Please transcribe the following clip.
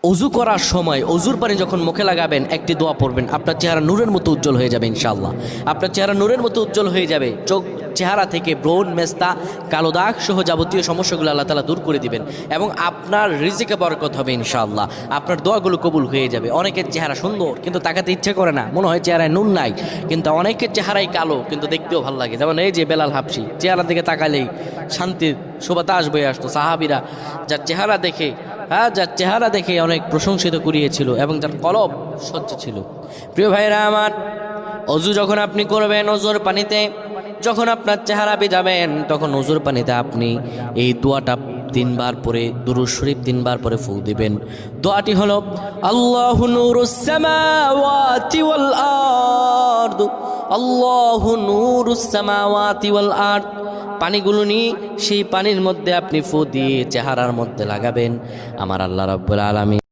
অজু করার সময় অজুর পানি যখন মুখে লাগাবেন একটি দোয়া পড়বেন, আপনার চেহারা নূরের মতো উজ্জ্বল হয়ে যাবে ইনশাআল্লাহ। আপনার চেহারা নূরের মতো উজ্জ্বল হয়ে যাবে, চেহারা থেকে ব্রণ, মেস্তা, কালো দাগ সহ যাবতীয় সমস্যাগুলো আল্লাহ তাআলা দূর করে দিবেন এবং আপনার রিজিকে বরকত হবে ইনশাআল্লাহ। আপনার দোয়াগুলো কবুল হয়ে যাবে। অনেকের চেহারা সুন্দর কিন্তু তাকাতে ইচ্ছে করে না, মনে হয় চেহারায় নুন নাই, কিন্তু অনেকের চেহারাই কালো কিন্তু দেখতেও ভালো লাগে। যেমন এই যে বেলাল হাবশি, চেহারা দিকে তাকালেই শান্তির সুবাতাস বয়ে আসতো। সাহাবীরা যার চেহারা দেখে অনেক প্রশংসিত করিয়েছিল এবং যার কলব স্বচ্ছ ছিল। প্রিয় ভাইরা আমার, অজু যখন আপনি করবেন, অজুর পানিতে যখন আপনার চেহারা ভিজাবেন, তখন অজুর পানিতে আপনি এই দোয়াটা 3 বার পরে, দুরূদ শরীফ 3 বার পরে ফু দিবেন। দোয়াটি হলো আল্লাহু নূরুস সামাওয়াতি ওয়াল আরদ, আল্লাহু নূরুস সামাওয়াতি ওয়াল আরদ। পানিগুলো নিয়ে সেই পানির মধ্যে আপনি ফু দিয়ে চেহারার মধ্যে লাগাবেন। আমার আল্লাহ রাব্বুল আলামিন